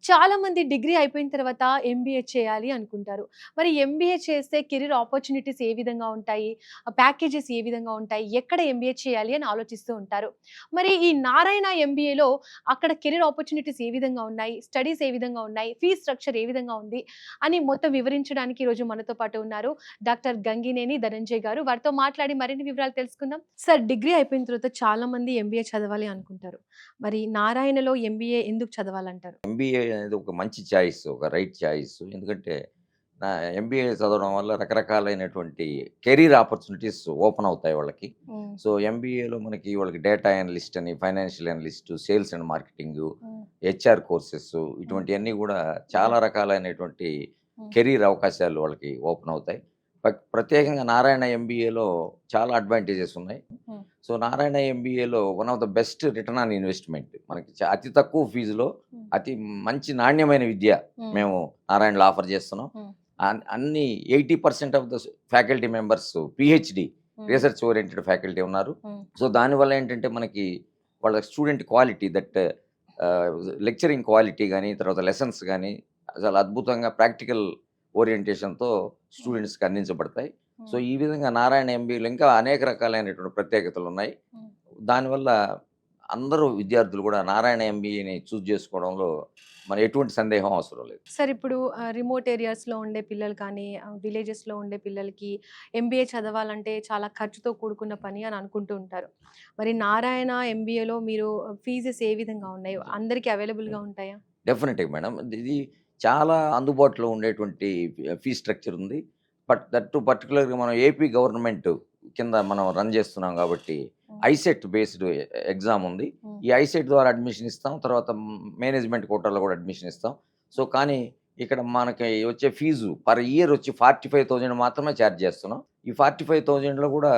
చాలా మంది డిగ్రీ అయిపోయిన తర్వాత ఎంబీఏ చేయాలి అనుకుంటారు. మరి ఎంబీఏ చేస్తే కెరీర్ ఆపర్చునిటీస్ ఏ విధంగా ఉంటాయి? ప్యాకేజెస్ ఏ విధంగా ఉంటాయి? ఎక్కడ ఎంబీఏ చేయాలి అని ఆలోచిస్తూ ఉంటారు. మరి ఈ నారాయణ ఎంబీఏలో అక్కడ కెరీర్ ఆపర్చునిటీస్ ఏ విధంగా ఉన్నాయి? స్టడీస్ ఏ విధంగా ఉన్నాయి? ఫీస్ స్ట్రక్చర్ ఏ విధంగా ఉంది? అని మొత్తం వివరించడానికి ఈరోజు మనతో పాటు ఉన్నారు డాక్టర్ గంగినేని ధనంజయ్ గారు. వారితో మాట్లాడి మరిన్ని వివరాలు తెలుసుకుందాం. సార్, డిగ్రీ అయిపోయిన తర్వాత చాలా మంది ఎంబీఏ చదవాలి అనుకుంటారు. మరి నారాయణలో ఎంబీఏ ఎందుకు చదవాలంటారు? ఎంబీఏ అనేది ఒక మంచి చాయిస్. ఒక రైట్ చాయిస్. ఎందుకంటే నా ఎంబీఏ చదవడం వల్ల రకరకాలైనటువంటి కెరీర్ ఆపర్చునిటీస్ ఓపెన్ అవుతాయి వాళ్ళకి. హ్మ్. సో, ఎంబీఏలో మనకి వాళ్ళకి డేటా అనలిస్ట్ అని, financial analyst, sales and marketing, హ్మ్. హెచ్ఆర్ కోర్సెస్ హ్మ్. ఇటువంటియన్నీ గూడా చాలా రకాలైనటువంటి హ్మ్. కెరీర్ అవకాశాలు వాళ్ళకి ఓపెన్ అవుతాయి. ప్రత్యేకంగా నారాయణ ఎంబీఏలో చాలా అడ్వాంటేజెస్ ఉన్నాయి. హ్మ్. సో, నారాయణ ఎంబీఏలో one of the best return on investment. మనకి అతి తక్కువ ఫీజులో హ్మ్. అతి మంచి నాణ్యమైన విద్య హ్మ్. మేము నారాయణలో ఆఫర్ చేస్తున్నాం. హ్మ్. అన్ని 80% of the faculty members PhD హ్మ్. రీసెర్చ్ ఓరియెంటెడ్ ఫ్యాకల్టీ ఉన్నారు. హ్మ్. సో, దానివల్ల ఏంటంటే మనకి వాళ్ళ స్టూడెంట్ క్వాలిటీ ఆహ్, లెక్చరింగ్ క్వాలిటీ గాని, తర్వాత లెసన్స్ గాని చాలా అద్భుతంగా ప్రాక్టికల్ ఓరియంటేషన్‌తో హ్మ్. స్టూడెంట్స్‌కి అందించబడతాయి. సో, హ్మ్. ఈ విధంగా నారాయణ ఎంబీఏలో ఇంకా అనేక రకాలైనటువంటి ప్రత్యేకతలున్నాయి. హ్మ్. దానివల్ల అందరూ విద్యార్థులు కూడా నారాయణ ఎంబీఏని చూజ్ చేసుకోవడంలో మరి ఎటువంటి సందేహం అవసరం లేదు. సార్, ఇప్పుడు రిమోట్ ఏరియాస్‌లో ఉండే పిల్లలు కానీ, విలేజెస్‌లో ఉండే పిల్లలకి ఎంబీఏ చదవాలంటే చాలా ఖర్చుతో కూడుకున్న పని అని అనుకుంటూ ఉంటారు. మరి నారాయణ ఎంబీఏలో మీరు ఫీజెస్ ఏ విధంగా ఉన్నాయి? అందరికి అవైలబుల్‌గా ఉంటాయా? డెఫినెట్‌గా మేడం. ఇది చాలా అందుబాటులో ఉండేటువంటి ఫీస్ స్ట్రక్చర్ ఉంది. దట్ టూ పర్టిక్యులర్‌గా మనం ఏపీ గవర్నమెంట్ కింద మనం రన్ చేస్తున్నాం కాబట్టి హ్మ్. ఐసెట్ బేస్డ్ ఎగ్జామ్ ఉంది. హ్మ్. ఈ ఐసెట్ ద్వారా అడ్మిషన్ ఇస్తాం. తర్వాత మేనేజ్మెంట్ కోటాలో కూడా అడ్మిషన్ ఇస్తాం. సో, కానీ ఇక్కడ మనకి వచ్చే ఫీజు పర్ ఇయర్ వచ్చి 45,000 మాత్రమే చార్జ్ చేస్తున్నాం. ఈ 45,000లో కూడా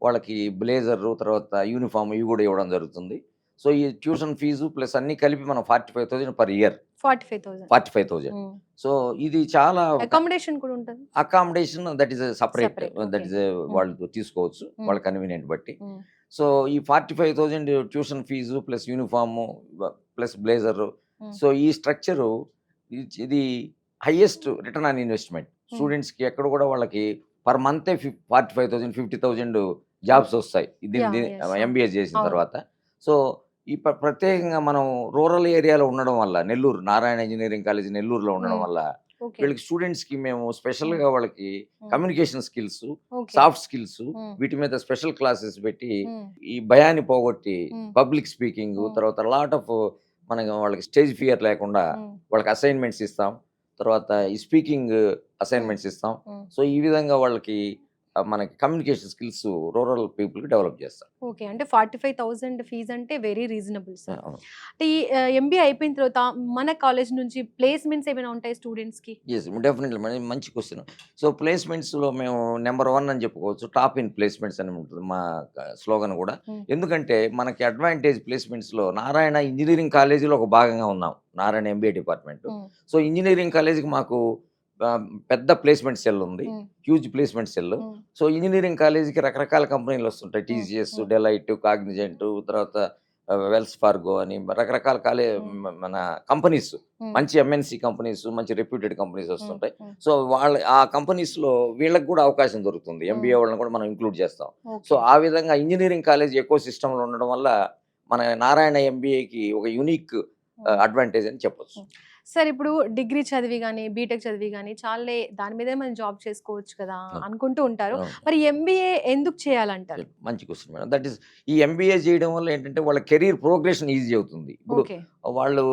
వాళ్ళకి బ్లేజరు, తర్వాత యూనిఫార్మ్ ఇవి కూడా ఇవ్వడం జరుగుతుంది. సో, ఈ ట్యూషన్ ఫీజు ప్లస్ అన్నీ కలిపి మనం 45,000 పర్ ఇయర్. 45,000. 45,000. హ్మ్. సో, ఇది చాలా అకామిడేషన్ కూడా ఉంటదా? Accommodation that is separate. Separate. That okay. Is హ్మ్. వాళ్ళు తీసుకోవచ్చు. హ్మ్. వాళ్ళ కన్వీనియంట్ బట్టి. హ్మ్. సో, ఈ 45,000 tuition fee plus uniform plus blazer. Hmm. So, ఈ స్ట్రక్చరు ఇది highest return on investment. Hmm. స్టూడెంట్స్‌కి ఎక్కడ కూడా వాళ్ళకి పర్ మంతే 45,000, 50,000 జాబ్స్ ఒస్తాయి. దీని యాహ్! దీని యెస్. అవును. ఎంబీఏ చేసిన అవును. తర్వాత. సో, ఈ ప్రత్యేకంగా మనం రూరల్ ఏరియాలో ఉండడం వల్ల నెల్లూరు నారాయణ ఇంజినీరింగ్ కాలేజ్ నెల్లూరులో ఉండడం హ్మ్. వల్ల ఓకే. వీళ్ళకి స్టూడెంట్స్‌కి మేము హ్మ్. స్పెషల్‌గా వాళ్ళకి హ్మ్. Communication skills, okay. Soft skills హ్మ్. వీటి మీద స్పెషల్ క్లాసెస్ పెట్టి హ్మ్. ఈ భయాన్ని పోగొట్టి హ్మ్. పబ్లిక్ స్పీకింగు, హ్మ్. తర్వాత లాట్ ఆఫ్ మనకి వాళ్ళకి స్టేజ్ ఫియర్ లేకుండా హ్మ్. వాళ్ళకి అసైన్‌మెంట్స్ ఇస్తాం. తర్వాత ఈ స్పీకింగ్ హ్మ్. అసైన్‌మెంట్స్ ఇస్తాం. హ్మ్. సో, ఈ విధంగా వాళ్ళకి మనకి కమ్యూనికేషన్ స్కిల్స్ రూరల్ పీపుల్‌కి డెవలప్ చేస్తాం. ఓకే. అంటే 45,000 ఫీజంటే వెరీ రీజనబుల్ ఆ! సార్. అవును. అంటే ఈ ఎంబీఏ అయిపోయిన తర్వాత మన కాలేజ్ నుంచి ప్లేస్‌మెంట్స్ ఏమైనా ఉంటాయా స్టూడెంట్స్‌కి? యెస్. Definitely madam. మంచి క్వెషన్. సో, ప్లేస్‌మెంట్స్‌లో మేము నంబర్ 1 అని చెప్పుకోవచ్చు. టాప్ ఇన్ ప్లేస్‌మెంట్స్ అని ఉంటుంది మా స్లోగన్ గూడా. హ్మ్. ఎందుకంటే మనకి అడ్వాంటేజ్ ప్లేస్‌మెంట్స్‌లో నారాయణ ఇంజినీరింగ్ కాలేజీలో ఒక భాగంగా ఉన్నాం. Narayana MBA department. హ్మ్. సో, ఇంజినీరింగ్ కాలేజీకి మాకు పెద్ద ప్లేస్‌మెంట్ సెల్ ఉంది. హ్మ్. Huge placement cell. హ్మ్. సో, ఇంజినీరింగ్ కాలేజీకి రకరకాల కంపెనీలు వస్తుంటాయి. హ్మ్. టీసీఎస్, హ్మ్. డెలైట్, కాగ్నిజెంట్, తర్వాత వెల్స్ ఫార్గో అని రకరకాల హ్మ్. మన కంపెనీస్, హ్మ్. మంచి ఎంఎన్‌సి కంపెనీస్, మంచి రెప్యూటెడ్ కంపెనీస్ హ్మ్. వస్తుంటాయి. హ్మ్. సో, ఆ కంపెనీస్‌లో వీళ్ళకి గూడా అవకాశం దొరుకుతుంది. హ్మ్. ఎంబీఏ వాళ్ళని కూడా మనం ఇంక్లూడ్ చేస్తాం. So, okay. ఆ విధంగా ఇంజినీరింగ్ కాలేజ్ ఎకో సిస్టమ్‌లో ఉండడం వల్ల మన నారాయణ ఎంబీఏకి ఒక యూనిక్ హ్మ్. అడ్వాంటేజ్ అని చెప్పొచ్చు. హ్మ్. సార్, ఇప్పుడు డిగ్రీ చదివి గాని, బీటెక్ చదివి గాని చాలులే దాని మీదే మనం జాబ్ చేసుకోవచ్చు కదా అవును. అనుకుంటూ ఉంటారు. అవును. మరి ఎంబీఏ ఎందుకు చేయాలంటారు? మంచి క్వెషన్ మేడం. ఈ ఎంబీఏ చేయడం వల్ల ఏంటంటే వాళ్ళ కెరీర్ ప్రోగ్రెషన్ ఈజీ అవుతుంది. ఇప్పుడు ఓకే. వాళ్ళు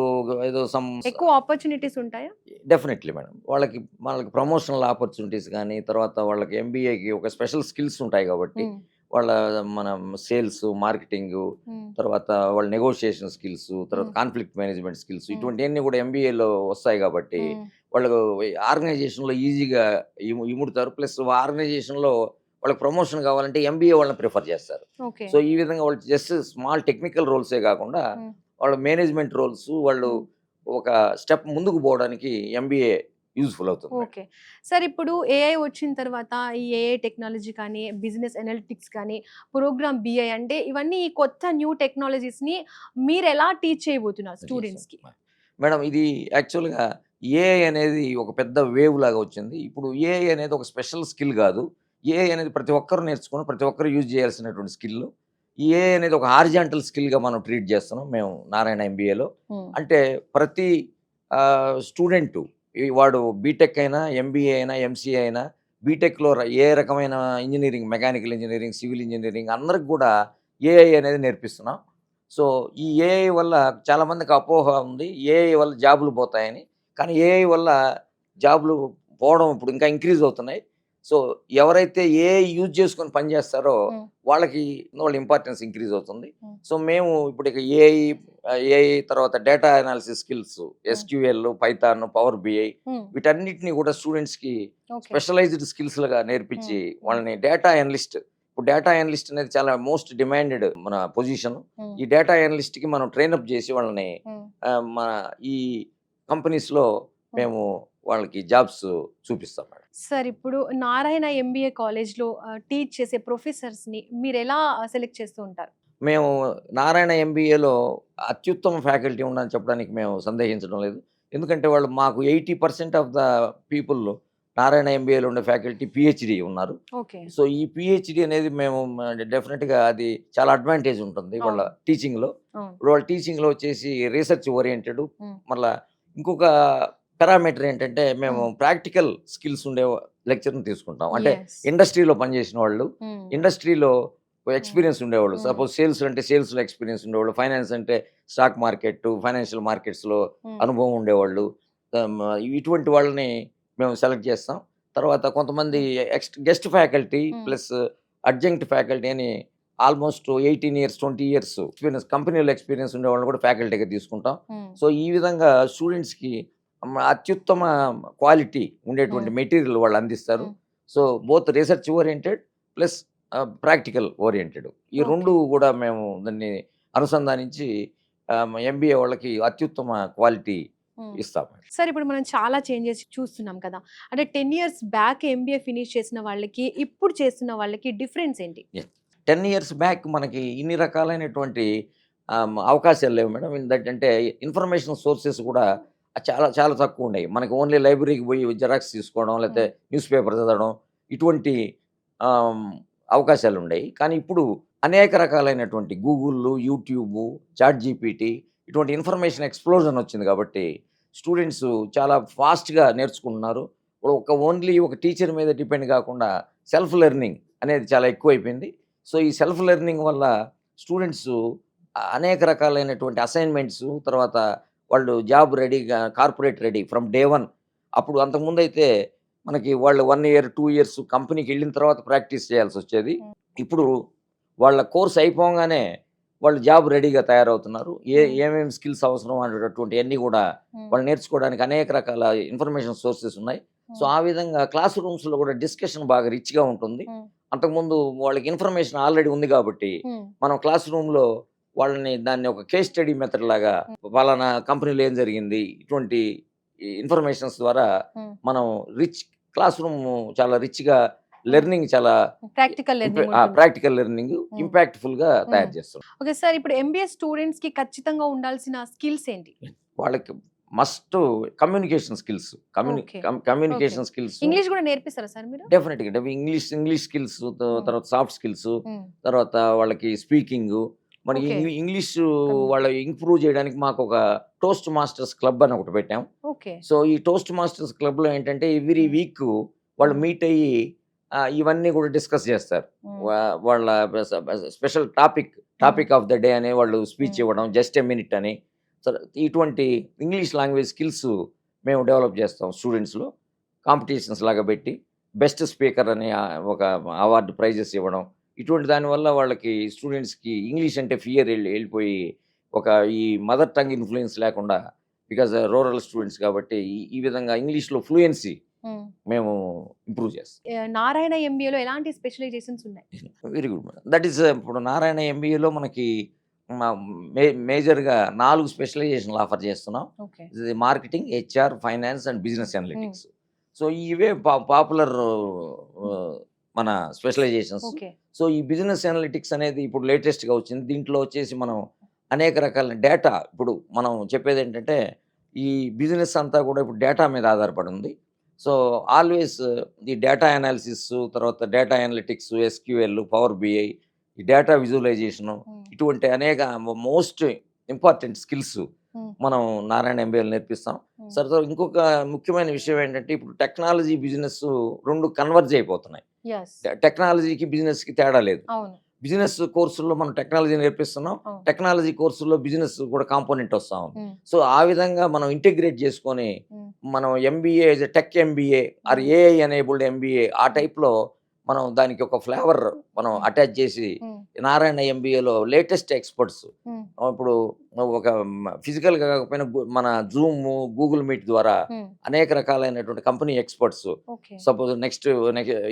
ఏదో ఎక్కువ ఆపర్చునిటీస్ ఉంటాయా? Definitely madam. వాళ్ళకి ప్రమోషనల్ ఆపర్చునిటీస్ గాని, తర్వాత వాళ్ళకి ఎంబీఏకి ఒక స్పెషల్ స్కిల్స్ ఉంటాయి కాబట్టి, హ్మ్. వాళ్ళ మనం సేల్స్, మార్కెటింగు, హ్మ్. తర్వాత వాళ్ళ నెగోషియేషన్ స్కిల్స్, తర్వాత హ్మ్. కాన్‌ఫ్లిక్ట్ మేనేజ్‌మెంట్ స్కిల్స్ హ్మ్. ఇటువంటియన్నీ కూడా ఎంబీఏలో వస్తాయి కాబట్టి, హ్మ్. వాళ్ళు ఆర్గనైజేషన్‌లో ఈజీగా ఇముడుతారు. ప్లస్ ఆర్గనైజేషన్‌లో వాళ్ళకి ప్రమోషన్ కావాలంటే ఎంబీఏ వాళ్ళని ప్రిఫర్ చేస్తారు. ఓకే. సో, ఈ విధంగా వాళ్ళు జస్ట్ స్మాల్ టెక్నికల్ రోల్సే కాకుండా, హ్మ్. వాళ్ళు మేనేజ్‌మెంట్ రోల్స్ వాళ్ళు హ్మ్. ఒక స్టెప్ ముందుకు పోవడానికి ఎంబీఏ యూజ్‌ఫుల్ అవుతుంది మేడం. ఓకే. సార్, ఇప్పుడు ఏఐ వచ్చిన తర్వాత ఈ ఏఐ టెక్నాలజీ కానీ, బిజినెస్ అనలిటిక్స్ కానీ, ప్రోగ్రామ్ బీఐ అంటే ఇవన్నీ ఈ కొత్త న్యూ టెక్నాలజీస్‌ని మీరెలా టీచ్ చేయబోతున్నారు చేసాం. స్టూడెంట్స్‌కి? మేడం ఇది యాక్చువల్‌గా ఏఐ అనేది ఒక పెద్ద వేవ్ లాగా వచ్చింది. ఇప్పుడు ఏఐ అనేది ఒక స్పెషల్ స్కిల్ గాదు. ఏఐ అనేది ప్రతి ఒక్కరు నేర్చుకొని, ప్రతి ఒక్కరు యూజ్ చేయాల్సినటువంటి స్కిల్. ఈ ఏఐ అనేది ఒక హారిజాంటల్ స్కిల్‌గా మనం ట్రీట్ చేస్తున్నాం మేము నారాయణ ఎంబీఏలో. హ్మ్. అంటే ప్రతి స్టూడెంటు వాడు బీటెక్ అయినా, ఎంబీఏ అయినా, ఎంసీఏ అయినా బీటెక్‌లో ఏ రకమైన engineering, mechanical engineering, civil engineering అందరికి గూడా ఏఐ అనేది నేర్పిస్తున్నాం. సో, ఈ ఏఐ వల్ల చాలామందికి అపోహ ఉంది. ఏఐ వల్ల జాబ్‌లు పోతాయని. కానీ ఏఐ వల్ల జాబ్‌లు పోవడం ఇప్పుడు ఇంకా ఇంక్రీజ్ అవుతున్నాయి. సో, ఎవరైతే ఏఐ యూజ్ చేసుకొని పని చేస్తారో హ్మ్. వాళ్ళ ఇంపార్టెన్స్ ఇంక్రీజ్ అవుతుంది. హ్మ్. సో, మేము ఇప్పుడు ఇక ఏఐ తర్వాత డేటా అనాలిసిస్ స్కిల్స్, హ్మ్. ఎస్‌క్యూఎల్, పైథాన్, పవర్ బిఐ హ్మ్. వీటన్నిటిని కూడా స్టూడెంట్స్‌కి ఓకే. స్పెషలైజ్డ్ స్కిల్స్‌లుగా హ్మ్. నేర్పించి హ్మ్. వాళ్ళని డేటా అనలిస్ట్ ఇప్పుడు డేటా అనలిస్ట్ అనేది చాలా మోస్ట్ డిమాండెడ్ మన పొజిషన్. హ్మ్. ఈ డేటా అనలిస్ట్‌కి మనం ట్రైనప్ చేసి వాళ్ళని హ్మ్. మన ఈ కంపెనీస్‌లో హ్మ్. మేము వాళ్ళకి జాబ్స్ చూపిస్తాం మేడం. సార్ ఇప్పుడు నారాయణ ఎంబీఏ కాలేజ్‌లో టీచ్ చేసే ప్రొఫెసర్స్‌ని మీరెలా సెలెక్ట్ చేస్తూ ఉంటారు? మేము నారాయణ ఎంబీఏలో అత్యుత్తమ ఫ్యాకల్టీ ఉందని చెప్పడానికి మేము సందేహించడం లేదు. ఎందుకంటే వాళ్ళు మాకు 80% ఆఫ్ ద పీపుల్ నారాయణ ఎంబీఏలో ఉండే ఫ్యాకల్టీ పీహెచ్‌డీ ఉన్నారు. ఓకే. సో, ఈ పీహెచ్‌డీ అనేది మేము డెఫినిట్‌గా అది చాలా అడ్వాంటేజ్ ఉంటుంది వాళ్ళ అవును. టీచింగ్‌లో. అవును. ఇప్పుడు వాళ్ళ టీచింగ్‌లో వచ్చేసి రీసెర్చ్ ఓరియెంటెడ్. హ్మ్. మళ్ళా ఇంకొక పారామీటర్ ఏంటంటే మేము హ్మ్. ప్రాక్టికల్ స్కిల్స్ ఉండే లెక్చర్‌ని తీసుకుంటాం. అంటే యెస్. ఇండస్ట్రీలో పనిచేసిన వాళ్ళు, హ్మ్. ఇండస్ట్రీలో హ్మ్. ఎక్స్‌పీరియన్స్ ఉండేవాళ్ళు. హ్మ్. సపోజ్ సేల్స్ అంటే సేల్స్‌లో ఎక్స్‌పీరియన్స్ ఉండేవాళ్ళు. ఫైనాన్స్ అంటే స్టాక్ మార్కెట్, ఫైనాన్షియల్ మార్కెట్స్‌లో హ్మ్. అనుభవం ఉండేవాళ్ళు. ఆహ్, మ ఇటువంటి వాళ్ళని మేము సెలెక్ట్ చేస్తాం. తర్వాత కొంతమంది హ్మ్. గెస్ట్ ఫ్యాకల్టీ హ్మ్. ప్లస్ అడ్జంక్ట్ ఫ్యాకల్టీ అని ఆల్‌మోస్ట్ 18 ఇయర్స్, 20 ఇయర్స్ కంపెనీలో ఎక్స్‌పీరియన్స్ ఉండేవాళ్ళని కూడా ఫ్యాకల్టీగా తీసుకుంటాం. హ్మ్. సో, ఈ విధంగా స్టూడెంట్స్‌కి అత్యుత్తమ క్వాలిటీ ఉండేటువంటి హ్మ్. మెటీరియల్ వాళ్ళు అందిస్తారు. హ్మ్. So, both research oriented plus practical oriented. ఈ ఓకే. 2 గూడా మేము దాన్ని అనుసంధానించి ఎంబీఏ వాళ్ళకి అత్యుత్తమ క్వాలిటీ హ్మ్. ఇస్తాం. సార్ ఇప్పుడు మనం చాలా చేంజెస్ చూస్తున్నాం కదా! అంటే 10 ఇయర్స్ బ్యాక్ ఎంబీఏ ఫినిష్ చేసిన వాళ్ళకి, ఇప్పుడు చేస్తున్న వాళ్ళకి డిఫరెన్స్ ఏంటి? యాహ్! 10 ఇయర్స్ బ్యాక్ మనకి ఇన్ని రకాలైనటువంటి అవకాశాలు లేవు మేడం. ఏంటంటే ఇన్ఫర్మేషన్ సోర్సెస్ కూడా చాలా చాలా తక్కువుండేయి. మనకి ఓన్లీ లైబ్రరీకి పోయి జిరాక్స్ తీసుకోవడం, లేతే హ్మ్. న్యూస్ పేపర్ చదవడం ఇటువంటి ఆహ్, అవకాశాలుండేయి. కానీ ఇప్పుడు అనేక రకాలైనటువంటి గూగుల్‌లు, యూట్యూబు, చాట్‌జీపీటీ ఇటువంటి ఇన్ఫర్మేషన్ ఎక్స్‌ప్లోజన్ వచ్చింది కాబట్టి స్టూడెంట్స్ చాలా ఫాస్ట్‌గా నేర్చుకుంటున్నారు. ఓన్లీ ఒక టీచర్ మీద డిపెండ్ కాకుండా సెల్ఫ్ లెర్నింగ్ అనేది చాలా ఎక్కువైపోయింది. సో, ఈ సెల్ఫ్ లెర్నింగ్ వల్ల స్టూడెంట్స్ అనేక రకాలైనటువంటి అసైన్‌మెంట్స్ తర్వాత వాళ్ళు జాబ్ రెడీగా కార్పొరేట్ రెడీ ఫ్రమ్ డే 1 అప్పుడు అంతకుముందైతే మనకి వాళ్ళు 1 ఇయర్, 2 ఇయర్స్ కంపెనీకెళ్ళిన తర్వాత ప్రాక్టీస్ చేయాల్సొచ్చేది. హ్మ్. ఇప్పుడు వాళ్ళ కోర్స్ అయిపోంగానే వాళ్ళు జాబ్ రెడీగా తయారవుతున్నారు. హ్మ్. ఏమేమి స్కిల్స్ అవసరం అనేటటువంటియన్నీ గూడా హ్మ్. వాళ్ళు నేర్చుకోవడానికి అనేక రకాల ఇన్ఫర్మేషన్ సోర్సెస్ ఉన్నాయి. సో, హ్మ్. ఆ విధంగా క్లాస్ రూమ్స్‌లో గూడా డిస్కషన్ బాగా రిచ్‌గా ఉంటుంది. హ్మ్. అంతకుముందు వాళ్ళకి ఇన్ఫర్మేషన్ ఆల్రెడీ ఉంది గాబట్టి, హ్మ్. మనం క్లాస్ రూమ్‌లో దాన్ని ఒక కేస్ స్టడీ మెథడ్ లాగా హ్మ్. పలానా కంపెనీలో ఏం జరిగింది, ఇటువంటి ఇన్ఫర్మేషన్స్ ద్వారా హ్మ్. మనం రిచ్ క్లాస్ రూమ్ చాలా రిచ్‌గా హ్మ్. లెర్నింగ్ చాలా ప్రాక్టికల్ లెర్నింగ్ ఉంటుంది. ప్రాక్టికల్ లెర్నింగ్ హ్మ్. ఇంపాక్ట్‌ఫుల్‌గా హ్మ్. తయారు చేస్తాం. ఓకే. సార్ ఇప్పుడు ఎంబీఏ స్టూడెంట్స్‌కి ఖచ్చితంగా ఉండాల్సిన స్కిల్స్ ఏంటి? వాళ్ళకి must communication skills. Okay. Okay. Communication skills English గూడా నేర్పిస్తారా సార్ మీరు? డెఫినిట్‌గా. ఇంగ్లీష్ స్కిల్స్ హ్మ్. తర్వాత సాఫ్ట్ స్కిల్స్, హ్మ్. తర్వాత వాళ్ళకి స్పీకింగు, మరి ఓకే. English communication. వాళ్ళ ఇంప్రూవ్ చేయడానికి మాకొక టోస్ట్ మాస్టర్స్ క్లబ్ అని ఒకటి పెట్టాం. ఓకే. సో, ఈ టోస్ట్ మాస్టర్స్ క్లబ్‌లో ఏంటంటే ఎవ్రీ హ్మ్. వీక్ వాళ్ళు హ్మ్. మీట్ అయ్యి ఇవన్నీ కూడా డిస్కస్ చేస్తారు. హ్మ్. వాళ్ళ స్పెషల్ హ్మ్. టాపిక్ ఆఫ్ ద డే అని వాళ్ళు స్పీచ్ హ్మ్. ఇవ్వడం. జస్ట్ ఎ మినిట్ అని. సో, ఇటువంటి ఇంగ్లీష్ లాంగ్వేజ్ స్కిల్స్ మేము డెవలప్ చేస్తాం స్టూడెంట్స్‌లో. కాంపిటీషన్స్ లాగా పెట్టి బెస్ట్ స్పీకర్ అని ఒక అవార్డ్ ప్రైజెస్ ఇవ్వడం. ఇటువంటి దానివల్ల వాళ్ళకి స్టూడెంట్స్‌కి ఇంగ్లీష్ అంటే ఫియర్ ఎళ్ళిపోయి ఒక ఈ మదర్ టంగ్ ఇన్‌ఫ్లూయెన్స్ లేకుండా బికాజ్ రూరల్ స్టూడెంట్స్ కాబట్టి ఈ విధంగా ఇంగ్లీష్‌లో ఫ్లూయెన్సీ హ్మ్. మేము ఇంప్రూవ్ చేస్తాం. నారాయణ ఎంబీఏలో ఎలాంటి స్పెషలైజేషన్స్ ఉన్నాయి? Very good madam. That is ఇప్పుడు నారాయణ ఎంబీఏలో మనకి మ మేజర్‌గా 4 స్పెషలైజేషన్‌లు ఆఫర్ చేస్తున్నాం. ఓకే. ఇది marketing, HR, finance and business హ్మ్. అనలిటిక్స్. సో, ఇవే పాపులర్ మన స్పెషలైజేషన్స్. ఓకే. సో, ఈ బిజినెస్ అనలిటిక్స్ అనేది ఇప్పుడు లేటెస్ట్‌గా వచ్చింది. దీంట్లో వచ్చేసి మనం అనేక రకాల డేటా ఇప్పుడు మనం చెప్పేదేంటంటే ఈ బిజినెస్ అంతా కూడా ఇప్పుడు డేటా మీద ఆధారపడి ఉంది. సో, ఆల్వేస్ ఈ డేటా అనాలిసిస్, తర్వాత data analytics, SQL, power BI, ఈ డేటా విజువలైజేషను, హ్మ్. ఇటువంటి అనేక మోస్ట్ ఇంపార్టెంట్ స్కిల్స్ హ్మ్. మనం నారాయణ ఎంబీఏలో నేర్పిస్తాం. హ్మ్. ఇంకొక ముఖ్యమైన విషయం ఏంటంటే, ఇప్పుడు టెక్నాలజీ, బిజినెస్ 2 కన్వర్జ్ అయిపోతున్నాయి. యెస్. టెక్నాలజీకి, బిజినెస్‌కి తేడా లేదు. అవును. బిజినెస్ కోర్సుల్లో మనం టెక్నాలజీ నేర్పిస్తున్నాం. అవును. టెక్నాలజీ కోర్సుల్లో బిజినెస్ కూడా కాంపోనెంట్ వస్తా ఉంది. హ్మ్. సో, ఆ విధంగా మనం ఇంటిగ్రేట్ చేసుకొని, హ్మ్. మనం MBA as a tech MBA or hmm. AI enabled MBA ఆ హ్మ్. టైప్‌లో మనం దానికి ఒక ఫ్లేవర్ మనం హ్మ్. అటాచ్ చేసి, హ్మ్. నారాయణ ఎంబీఏలో లేటెస్ట్ ఎక్స్‌పర్ట్స్ హ్మ్. ఇప్పుడు ఒక ఫిజికల్‌గా కాకపోయినా మన జూము, గూగుల్ మీట్ ద్వారా హ్మ్. అనేక రకాలైనటువంటి company experts, okay. Suppose next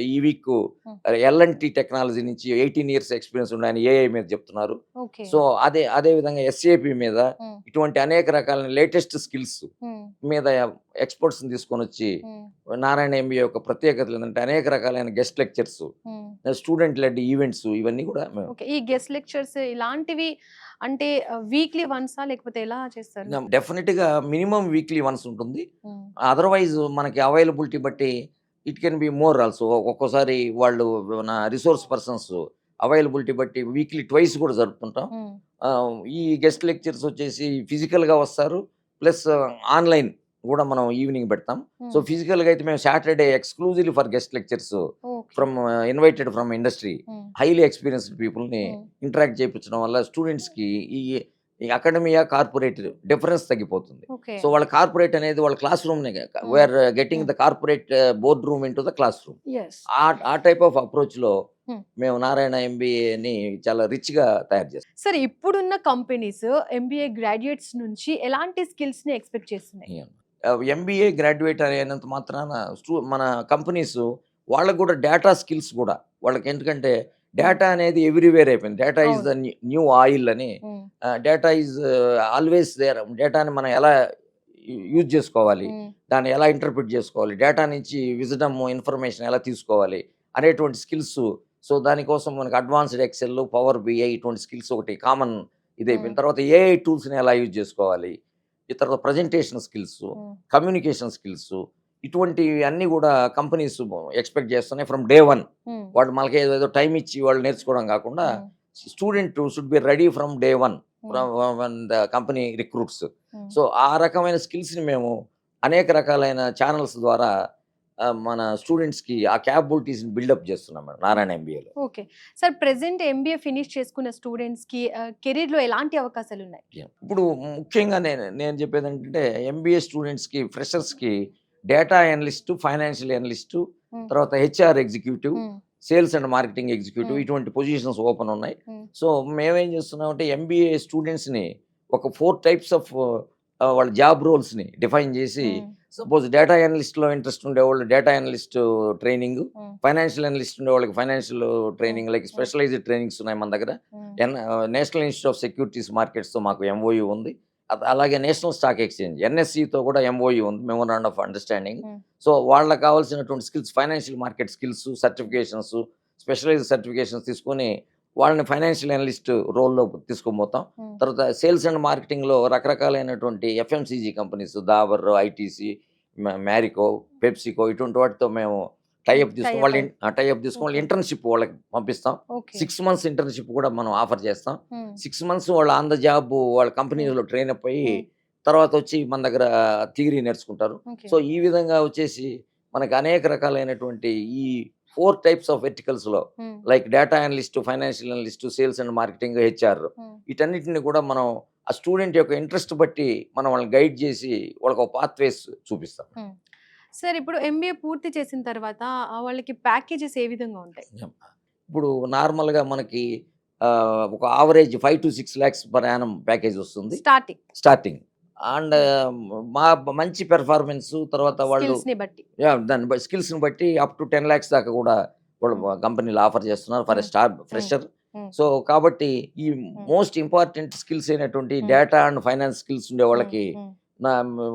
ఈ వీక్ హ్మ్. ఎల్&టి టెక్నాలజీ నుంచి 18 ఇయర్స్ ఎక్స్‌పీరియన్స్ ఉన్న ఆయన ఏఐ మీద చెప్తున్నారు. ఓకే. సో, అదే విధంగా ఎస్ఏపీ మీద హ్మ్. ఇటువంటి అనేక రకాలైన లేటెస్ట్ స్కిల్స్ హ్మ్. మీద ఎక్స్‌పర్ట్స్‌ని తీసుకొనొచ్చి, హ్మ్. నారాయణ ఎంబీఏ యొక్క ప్రత్యేకతలు ఏందంటే అనేక రకాలైన గెస్ట్ లెక్చర్స్, హ్మ్. స్టూడెంట్ లెడ్ ఈవెంట్స్ ఇవన్నీ కూడా మేము ఓకే. ఈ గెస్ట్ లెక్చర్స్ ఇలాంటివి అంటే వీక్లీ వన్సా? లేకపోతే ఎలా చేస్తారు? డెఫినిట్‌గా మినిమమ్ వీక్లీ వన్స్ ఉంటుంది. హ్మ్. అదర్‌వైజ్ మనకి అవైలబిలిటీ బట్టి it can be more also. ఒక్కోసారి వాళ్ళు మన రిసోర్స్ పర్సన్స్ అవైలబిలిటీ బట్టి వీక్లీ ట్వైస్ కూడా జరుపుతుంటాం. హ్మ్. ఈ గెస్ట్ లెక్చర్స్ వచ్చేసి ఫిజికల్‌గా వస్తారు. ప్లస్ ఆన్‌లైన్ గూడా మనం ఈవినింగ్ పెడతాం. సో, హ్మ్. ఫిజికల్‌గా అయితే మేము Saturday exclusively for guest lectures okay. From invited from industry హ్మ్. హైలీ ఎక్స్‌పీరియన్స్‌డ్ పీపుల్‌ని హ్మ్. ఇంటరాక్ట్ చేపించడం వల్ల స్టూడెంట్స్‌కి ఈ ఈ అకాడమియా, కార్పొరేట్ డిఫరెన్స్ తగ్గిపోతుంది. ఓకే. సో, వాళ్ళ కార్పొరేట్ అనేది వాళ్ళ క్లాస్ రూమ్‌నే హ్మ్. వీఆర్ గెట్టింగ్ హ్మ్. The corporate board room into the class room. Yes. ఆ ఆ టైప్ ఆఫ్ అప్రోచ్‌లో హ్మ్. మేము నారాయణ ఎంబీఏని చాలా రిచ్‌గా తయారు చేస్తాం. సరే ఇప్పుడున్న కంపెనీస్ ఎంబీఏ గ్రాడ్యుయేట్స్ నుంచి ఎలాంటి స్కిల్స్‌ని ఎక్స్‌పెక్ట్ చేస్తున్నాయి? యాహ్! ఎంబీఏ గ్రాడ్యుయేట్ అయినంత మాత్రాన మన కంపెనీస్ వాళ్ళకి గూడా డేటా స్కిల్స్ గూడా వాళ్ళకి, ఎందుకంటే హ్మ్. డేటా అనేది ఎవ్రీవేర్ అయిపోయింది. డేటా ఈస్ అవును. ద న్యూ ఆయిల్ అని. Hmm. Data is always there. డేటాని మనం ఎలా యూజ్ చేసుకోవాలి, హ్మ్. దాన్ని ఎలా ఇంటర్ప్రిట్ చేసుకోవాలి, డేటా నుంచి విజ్డమ్, ఇన్ఫర్మేషన్ ఎలా తీసుకోవాలి అనేటువంటి స్కిల్స్. సో, దానికోసం మనకి అడ్వాన్స్‌డ్ ఎక్సెల్, పవర్ బిఐ ఇటువంటి స్కిల్స్ ఒకటి కామన్ హ్మ్. ఇదైపోయింది. తర్వాత ఏఐ టూల్స్‌ని ఎలా యూజ్ చేసుకోవాలి, ఈ తర్వాత ప్రజెంటేషన్ స్కిల్స్, హ్మ్. కమ్యూనికేషన్ స్కిల్స్, ఇటువంటివి అన్నీ గూడా కంపెనీస్ ఎక్స్‌పెక్ట్ చేస్తున్నాయి ఫ్రమ్ డే 1. హ్మ్. వాళ్ళు మనకి ఏదో టైమ్ ఇచ్చి వాళ్ళు నేర్చుకోవడం కాకుండా, హ్మ్. Student should be ready from day 1 హ్మ్. From when the company recruits. హ్మ్. సో, ఆ రకమైన స్కిల్స్‌ని మేము అనేక రకాలైన ఛానెల్స్ ద్వారా మన స్టూడెంట్స్‌కి ఆ క్యాపబిలిటీస్‌ని బిల్డప్ చేస్తున్నాం మేడం హ్మ్. నారాయణ ఎంబీఏలో. Okay. Sir present MBA finish చేసుకున్న స్టూడెంట్స్‌కి కెరీర్‌లో ఎలాంటి అవకాశాలున్నాయి? ఇప్పుడు ముఖ్యంగా నేను చెప్పేదేంటంటే, ఎంబీఏ స్టూడెంట్స్‌కి, ఫ్రెషర్స్‌కి డేటా అనలిస్టు, ఫైనాన్షియల్ అనలిస్టు, హ్మ్. తర్వాత హెచ్ఆర్ ఎగ్జిక్యూటివ్, హ్మ్. సేల్స్ అండ్ మార్కెటింగ్ ఎగ్జిక్యూటివ్ హ్మ్. ఇటువంటి పొజిషన్స్ ఓపెన్ ఉన్నాయి. హ్మ్. సో, మేమేం చేస్తున్నామంటే ఎంబీఏ స్టూడెంట్స్‌ని ఒక 4 టైప్స్ ఆఫ్ వాళ్ళ జాబ్ రోల్స్‌ని డిఫైన్ చేసి, హ్మ్. సపోజ్ డేటా అనలిస్ట్‌లో ఇంట్రెస్ట్ ఉండేవాళ్ళు డేటా అనలిస్ట్ ట్రైనింగ్, హ్మ్. ఫైనాన్షియల్ అనలిస్ట్ ఉండేవాళ్ళకి ఫైనాన్షియల్ హ్మ్. ట్రైనింగ్, లైక్ హ్మ్. స్పెషలైజ్డ్ ట్రైనింగ్స్ ఉన్నాయి మన దగ్గర. హ్మ్. నేషనల్ ఇన్‌స్టిట్యూట్ ఆఫ్ సెక్యూరిటీస్ మార్కెట్స్‌తో మాకు ఎంఓయూ ఉంది. అలాగే నేషనల్ స్టాక్ ఎక్స్‌చేంజ్ ఎన్ఎస్‌సితో కూడా ఎంఓయూ ఉంది, memorandum of understanding. Hmm. So, వాళ్ళకి కావాల్సినటువంటి skills, financial market skills, certifications, specialised certifications తీసుకొని వాళ్ళని ఫైనాన్షియల్ అనలిస్ట్ రోల్‌లో తీసుకొనిపోతాం. హ్మ్. తర్వాత సేల్స్ అండ్ మార్కెటింగ్‌లో రకరకాలైనటువంటి FMCG companies, Dabur, ITC, Marico, PepsiCo ఇటువంటి వాటితో మేము హ్మ్. టైఅప్ తీసుకొని టై టైఅప్ తీసుకొని ఓకే. వాళ్ళ ఇంటర్న్‌షిప్ వాళ్ళకి పంపిస్తాం. ఓకే. 6 మంత్స్ ఇంటర్న్‌షిప్ కూడా మనం ఆఫర్ చేస్తాం. హ్మ్. 6 మంత్స్ వాళ్ళు ఆన్ ద జాబ్ వాళ్ళ హ్మ్. కంపెనీలో ట్రైన్ అప్ అయ్యి, హ్మ్. తర్వాత వచ్చి మన దగ్గర థియరీ నేర్చుకుంటారు. ఓకే. సో, ఈ విధంగా వచ్చేసి మనకు అనేక రకాలైనటువంటి ఈ 4 టైప్స్ ఆఫ్ వెర్టికల్స్‌లో, హ్మ్. Like data analyst, financial analyst, sales and marketing, HR హ్మ్. వీటన్నిటిని కూడా మనం ఆ స్టూడెంట్ యొక్క ఇంట్రెస్ట్ బట్టి మనం వాళ్ళని గైడ్ చేసి వాళ్ళకి ఒక పాత్‌వేస్ చూపిస్తాం. హ్మ్. సార్ ఇప్పుడు ఎంబీఏ పూర్తి చేసిన తర్వాత వాళ్ళకి ప్యాకేజెస్ ఏ విధంగా ఉంటాయి? యాహ్! ఇప్పుడు నార్మల్‌గా మనకి ఒక average 5-6 lakhs per annum package వస్తుంది స్టార్టింగ్. స్టార్టింగ్. అండ్ హ్మ్. మా మంచి పెర్ఫార్మన్స్ తర్వాత వాళ్ళు స్కిల్స్‌ని బట్టి. దాన్ని స్కిల్స్‌ని బట్టి అప్ టు 10 లాక్స్ దాకా కూడా వాళ్ళు హ్మ్. కంపెనీలు ఆఫర్ చేస్తున్నారు ఫర్ ఎ హ్మ్. హ్మ్. ఫ్రెషర్. హ్మ్. సో, కాబట్టి ఈ హ్మ్. మోస్ట్ ఇంపార్టెంట్ స్కిల్స్ అయినటువంటి హ్మ్. డేటా అండ్ ఫైనాన్స్ స్కిల్స్ ఉండే హ్మ్. వాళ్ళకి హ్మ్. నా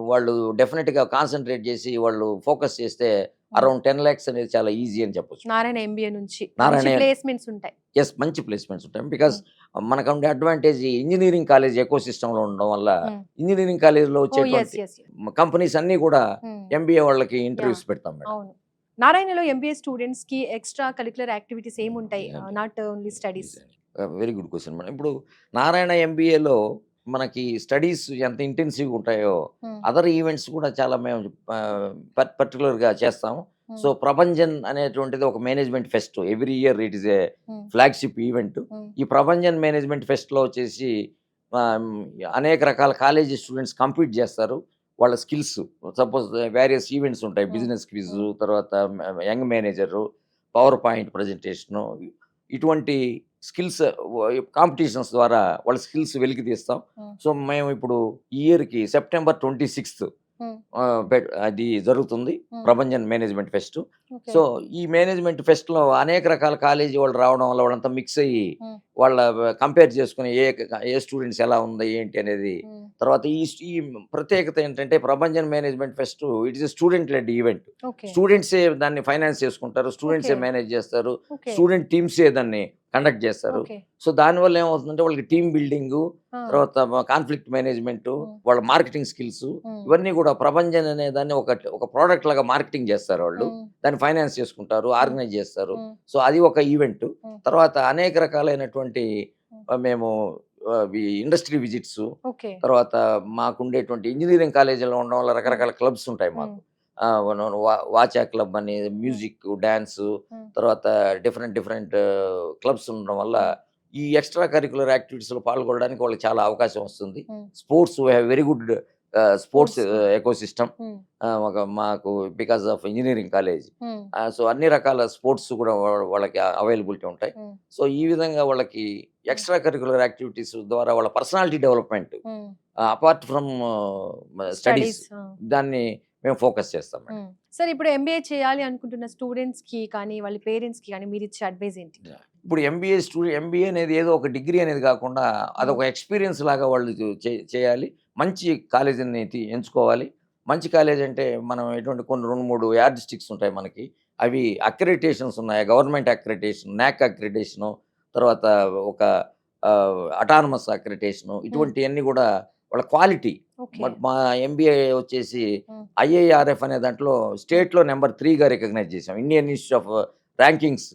వాళ్ళు డెఫినిట్‌గా కాన్సంట్రేట్ చేసి వాళ్ళు ఫోకస్ చేస్తే అరౌండ్ 10 lakhs అనేది చాలా ఈజీ అని చెప్పొచ్చు. నారాయణ ఎంబీఏ నుంచి మంచి నారాయణ ప్లేస్మెంట్స్ ఉంటాయి. మంచి ప్లేస్మెంట్స్ ఉంటాయి. బికాస్ ఉమ్, మనకు ఉండే అడ్వాంటేజ్ ఇంజినీరింగ్ కాలేజ్ ఎకో సిస్టమ్‌లో ఉండడం వల్ల ఉమ్. ఇంజినీరింగ్ కాలేజ్‌లో ఓ ఎస్ వచ్చేటువంటి ఎస్. కంపెనీస్ అన్నీ కూడా ఎంబీఏ వాళ్ళకి ఇంటర్వ్యూస్ పెడతాం మేడం. అవును. నారాయణలో ఎంబీఏ స్టూడెంట్స్ కి ఎక్స్ట్రా కరిక్యులర్ యాక్టివిటీస్ ఏముంటాయి? Yeah. Not only studies. Very good question madam. ఇప్పుడు నారాయణ ఎంబీఏలో మనకి స్టడీస్ ఎంత ఇంటెన్సివ్‌గా ఉంటాయో అదర్ ఈవెంట్స్ కూడా చాలా మేము పర్టికులర్‌గా చేస్తాము. సో, ప్రభంజన్ అనేటువంటిది ఒక management pest. Every year it is a flagship event. ఈ ప్రభంజన్ మేనేజ్మెంట్ ఫెస్ట్‌లో వచ్చేసి ఆహ్, అనేక రకాల కాలేజీ స్టూడెంట్స్ కంపీట్ చేస్తారు. వాళ్ళ స్కిల్స్ సపోజ్ వేరియస్ ఈవెంట్స్ ఉంటాయి. బిజినెస్ క్విజ్, తర్వాత young manager, power point presentation, ఇటువంటి స్కిల్స్ కాంపిటీషన్స్ ద్వారా వాళ్ళ స్కిల్స్ వెలికి తీస్తాం. సో, మేము ఇప్పుడు ఈ ఇయర్‌కి సెప్టెంబర్ 26 అది జరుగుతుంది ప్రభంజన్ మేనేజ్మెంట్ ఫెస్ట్. సో, ఈ మేనేజ్మెంట్ ఫెస్ట్‌లో అనేక రకాల కాలేజీ వాళ్ళు రావడం వల్ల వాళ్ళంతా మిక్స్ అయ్యి వాళ్ళ కంపేర్ చేసుకొని ఏ స్టూడెంట్స్ ఎలా ఉంది ఏంటి అనేది. తర్వాత ఈ ప్రత్యేకత ఏంటంటే Prabhanjan management fest it is student led event. స్టూడెంట్సే దాన్ని ఫైనాన్స్ చేసుకుంటారు. స్టూడెంట్సే మేనేజ్ చేస్తారు. స్టూడెంట్ టీమ్సే దాన్ని కండక్ట్ చేస్తారు. సో, దానివల్ల ఏమవుతుందంటే వాళ్ళకి టీమ్ బిల్డింగు, తర్వాత కాన్ఫ్లిక్ట్ మేనేజ్మెంట్, వాళ్ళ మార్కెటింగ్ స్కిల్స్ ఇవన్నీ కూడా ప్రభంజన్ అనే దాన్ని ఒక ప్రోడక్ట్ లాగా మార్కెటింగ్ చేస్తారు వాళ్ళు. దాన్ని ఫైనాన్స్ చేసుకుంటారు, ఆర్గనైజ్ చేస్తారు. సో, అది ఒక ఈవెంట్. తర్వాత అనేక రకాలైనటువంటి మేము ఇండస్ట్రీ విజిట్స్, తర్వాత మాకుండేటువంటి ఇంజినీరింగ్ కాలేజీలో ఉండడం వల్ల రకరకాల క్లబ్స్ ఉంటాయి మాకు. వాచా క్లబ్ అని, మ్యూజిక్, డాన్స్, తర్వాత డిఫరెంట్ క్లబ్స్ ఉండడం వల్ల ఈ ఎక్స్ట్రా కరిక్యులర్ యాక్టివిటీస్‌లో పాల్గొనడానికి వాళ్ళకి చాలా అవకాశం వస్తుంది. Sports we have very good sports ecosystem మాకు because of engineering college. So, అన్ని రకాల స్పోర్ట్స్ కూడా వాళ్ళకి అవైలబిలిటీ ఉంటాయి. సో, ఈ విధంగా వాళ్ళకి ఎక్స్ట్రా కరిక్యులర్ యాక్టివిటీస్ ద్వారా వాళ్ళ personality development apart from studies దాన్ని మేము ఫోకస్ చేస్తాం మేడం. సార్, ఇప్పుడు ఎంబీఏ చేయాలి అనుకుంటున్న స్టూడెంట్స్ కి కానీ వాళ్ళ పేరెంట్స్ కి కానీ మీరు ఇచ్చే అడ్వైస్ ఏంటి? ఇప్పుడు ఎంబీఏ అనేది ఏదో ఒక డిగ్రీ అనేది కాకుండా అదొక ఎక్స్పీరియన్స్ లాగా వాళ్ళు చేయాలి. మంచి కాలేజీని ఎంచుకోవాలి. మంచి కాలేజ్ అంటే మనం ఎటువంటి కొన్ని 2, 3 యార్డ్ స్టిక్స్ ఉంటాయి మనకి. అవి అక్రిడిటేషన్స్ ఉన్నాయి. గవర్నమెంట్ అక్రిడిటేషన్, నాక్ అక్రిడిటేషను, తర్వాత ఒక అటానమస్ అక్రిడిటేషను, ఇటువంటివన్నీ కూడా వాళ్ళ క్వాలిటీ. బట్ మా ఎంబీఏ వచ్చేసి ఐఐఆర్ఎఫ్ అనే దాంట్లో స్టేట్‌లో నెంబర్ 3గా రికగ్నైజ్ చేసాం. Indian institute of rankings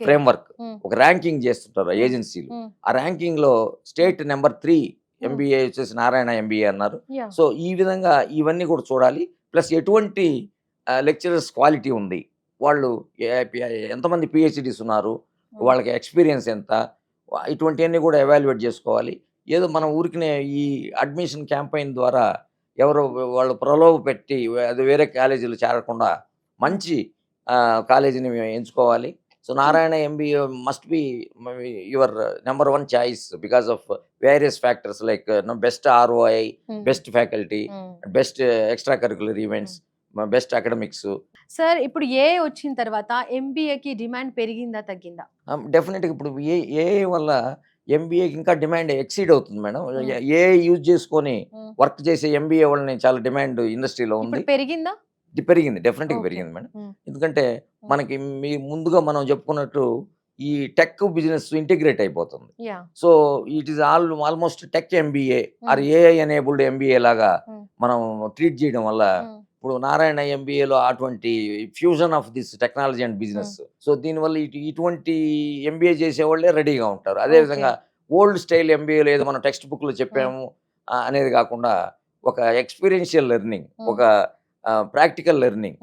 framework ఒక ర్యాంకింగ్ చేస్తుంటారు ఏజెన్సీలు. ఆ ర్యాంకింగ్‌లో స్టేట్ నెంబర్ 3 ఎంబీఏ వచ్చేసి నారాయణ ఎంబీఏ అన్నారు. సో, ఈ విధంగా ఇవన్నీ కూడా చూడాలి. ప్లస్ ఎటువంటి లెక్చరర్స్ క్వాలిటీ ఉంది, వాళ్ళు ఎంతమంది పీహెచ్‌డీస్ ఉన్నారు, వాళ్ళకి ఎక్స్పీరియన్స్ ఎంత, ఇటువంటివన్నీ కూడా ఎవాల్యుయేట్ చేసుకోవాలి. ఏదో మనం ఊరికనే ఈ అడ్మిషన్ క్యాంపెయిన్ ద్వారా ఎవరో వాళ్ళు ప్రలోభ పెట్టి అది వేరే కాలేజీలో చేరకుండా మంచి కాలేజీని ఎంచుకోవాలి. So, Narayana MBA must be your number 1 choice because of various factors like best ROI, best faculty, best extra curricular events, best academics. Sir, ఇప్పుడు ఏఐ వచ్చిన తర్వాత ఎంబీఏకి డిమాండ్ పెరిగిందా తగ్గిందా? డెఫినెట్‌గా ఇప్పుడు ఏఐ వల్ల ఎంబీఏకి ఇంకా డిమాండ్ ఎక్సీడ్ అవుతుంది మేడం. ఏఐ యూజ్ చేసుకొని వర్క్ చేసే ఎంబీఏ వాళ్ళని చాలా డిమాండ్ ఇండస్ట్రీలో ఉంది. పెరిగిందా? పెరిగింది. డెఫినెట్‌గా పెరిగింది మేడం. ఎందుకంటే మనకి ముందుగా మనం చెప్పుకున్నట్టు ఈ టెక్ బిజినెస్ ఇంటిగ్రేట్ అయిపోతుంది. So, it is almost tech MBA are AI enabled MBA లాగా మనం ట్రీట్ చేయడం వల్ల ఇప్పుడు నారాయణ ఎంబీఏలో అటువంటి fusion of this technology and business. So, దీనివల్ల ఇటువంటి ఎంబీఏ చేసేవాళ్ళే రెడీగా ఉంటారు. అదేవిధంగా ఓల్డ్ స్టైల్ ఎంబీఏలో ఏదో మనం టెక్స్ట్ బుక్‌లో చెప్పాము అనేది కాకుండా ఒక ఎక్స్‌పీరియన్షియల్ లెర్నింగ్, ఒక practical learning,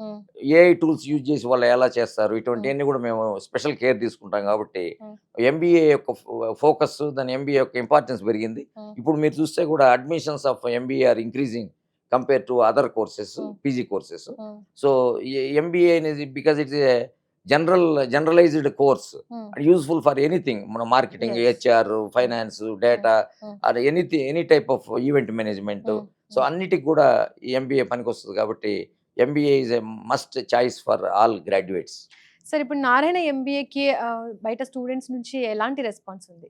AI tools use చేసి వాళ్ళు ఎలా చేస్తారు, ఇటువంటివన్నీ కూడా మేము స్పెషల్ కేర్ తీసుకుంటాం. కాబట్టి ఎంబీఏ యొక్క ఫోకస్, దాని ఎంబీఏ యొక్క ఇంపార్టెన్స్ పెరిగింది. ఇప్పుడు మీరు చూస్తే కూడా admissions of MBA are increasing compare to other courses, PG courses. So, MBA అనేది because it's a generalized course and useful for anything. మన marketing, HR, finance, data or any type of event management. So, అన్నిటికి కూడా ఈ MBA పనికొస్తుంది. కాబట్టి MBA is a must choice for all graduates. Sir, ఇప్పుడు నారాయణ ఎంబీఏకి బయట స్టూడెంట్స్ నుంచి ఎలాంటి రెస్పాన్స్ ఉంది?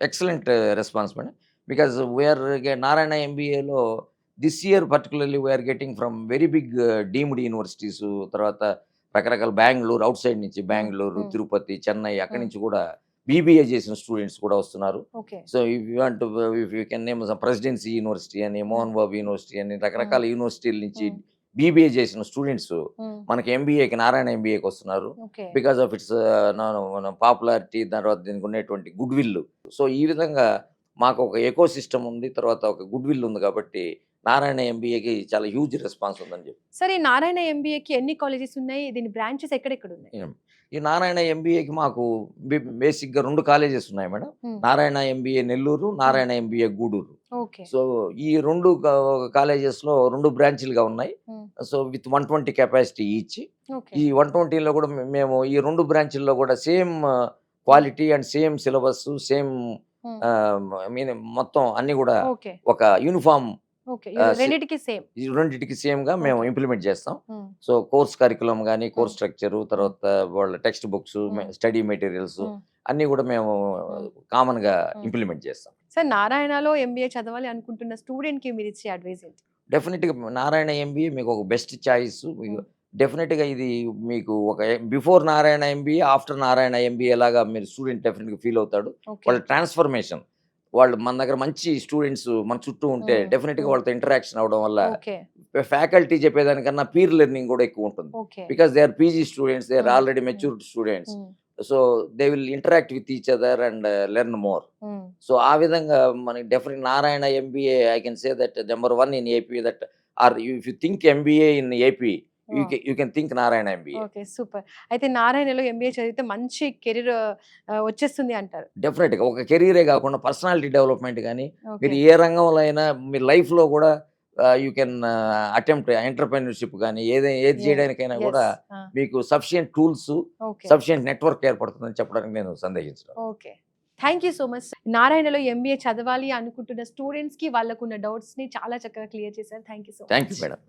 Excellent response madam. Because we are Narayana ఎంబీఏలో this year particularly we are getting from very big deemed universities, తర్వాత రకరకాల బెంగుళూరు, అవుట్ సైడ్ నుంచి బెంగుళూరు, ఉమ్, తిరుపతి, చెన్నై అక్కడి ఉమ్. నుంచి కూడా బీబీఏ చేసిన స్టూడెంట్స్ కూడా వస్తున్నారు. Okay. So if you want if you can name presidency university అని, మోహన్ బాబు యూనివర్సిటీ అని రకరకాల యూనివర్సిటీల నుంచి ఉమ్, బీబీఏ చేసిన స్టూడెంట్స్ ఉమ్. మనకి ఎంబీఏకి నారాయణ ఎంబీఏకి వస్తున్నారు. Okay. Because of it's popularity, తర్వాత దీనికి ఉన్నటువంటి గుడ్ విల్. సో ఈ విధంగా మాకు ఒక ఎకో సిస్టమ్ ఉంది, తర్వాత ఒక గుడ్ విల్ ఉంది కాబట్టి నారాయణ ఎంబీఏకి చాలా హ్యూజ్ రెస్పాన్స్ ఉందని చెప్పి. సరే, ఈ నారాయణ ఎంబీఏకి ఎన్ని కాలేజెస్ ఉన్నాయి? దీని బ్రాంచెస్ ఎక్కడెక్కడ ఉన్నాయి? ఈ నారాయణ ఎంబీఏకి మాకు బేసిక్గా 2 కాలేజెస్ ఉన్నాయి madam. Um, Narayana MBA Nellore, Narayana MBA Gudur. Okay. So ఈ 2 కాలేజెస్‌లో 2 బ్రాంచీలుగా ఉన్నాయి. Um, so with 120 capacity each. Okay. ఈ 120లో కూడా మేము ఈ 2 బ్రాంచీల్లో కూడా same quality and same syllabus, same um, మొత్తం అన్నీ కూడా ఓకే. ఒక యూనిఫార్మ్ ఓకే. ఆహ్, సి రెండిటికి సేమ్. ఈ రెండిటికి సేమ్‌గా మేము ఓకే. ఇంప్లిమెంట్ చేస్తాం. ఉమ్, సో కోర్స్ కరిక్యులమ్ గాని, ఉమ్, కోర్స్ స్ట్రక్చరు, ఉమ్, తర్వాత వాళ్ళ టెక్స్ట్ బుక్స్, ఉమ్, స్టడీ మెటీరియల్స్ ఉమ్, అన్నీ కూడా మేము ఉమ్, కామన్‌గా ఉమ్. ఇంప్లిమెంట్ చేస్తాం. సార్, నారాయణలో ఎంబీఏ చదవాలి అనుకుంటున్న స్టూడెంట్‌కి మీరిచ్చే అడ్వైస్ ఏంటి? డెఫినిట్‌గా నారాయణ ఎంబీఏ మీకు ఒక బెస్ట్ చాయిస్. మీకు హ్మ్. డెఫినిట్‌గా ఇది మీకు ఒక before Narayana MBA, after Narayana MBA లాగా మీరు స్టూడెంట్ డెఫినిట్‌గా ఫీల్ అవుతాడు. ఓకే. వాళ్ళ ట్రాన్స్‌ఫర్మేషన్, వాళ్ళు మన దగ్గర మంచి స్టూడెంట్స్ మన చుట్టూ ఉంటే హ్మ్. డెఫినిట్‌గా హ్మ్. వాళ్ళతో ఇంటరాక్షన్ అవ్వడం వల్ల ఓకే. ఫ్యాకల్టీ చెప్పేదానికన్నా పీర్ లెర్నింగ్ కూడా ఎక్కువ ఉంటుంది. Okay. Because they are PG students, they are hmm. Already hmm. Matured students. Hmm. So they will interact with each other and learn more. Hmm. So ఆ విధంగా మనకి definite Narayana MBA I can say that number 1 in AP, that are if you think MBA in AP wow! You can think Narayana MBA. Okay. Super. అయితే నారాయణలో MBA చదివితే మంచి career వచ్చేస్తుంది అంటారు. డెఫినెట్‌గా ఒక కెరియరే కాకుండా పర్సనాలిటీ డెవలప్‌మెంట్ గాని, మీరు ఓకే. ఏ రంగంలో అయినా మీ లైఫ్‌లో కూడా యూ కెన్ అటెంప్ట్ ఎంటర్‌ప్రెన్యూర్‌షిప్ గాని ఏది యెస్. చేయడానికైనా యెస్. కూడా ఆ! మీకు sufficient tools, okay. Sufficient network ఏర్పడుతుందని చెప్పడానికి నేను సందేహించను. Okay. Thank you so much. నారాయణలో ఎంబీఏ చదవాలి అనుకుంటున్న స్టూడెంట్స్‌కి వాళ్ళకున్న డౌట్స్‌ని చాలా చక్కగా క్లియర్ చేశారు. Thank you so thank you much. Madam.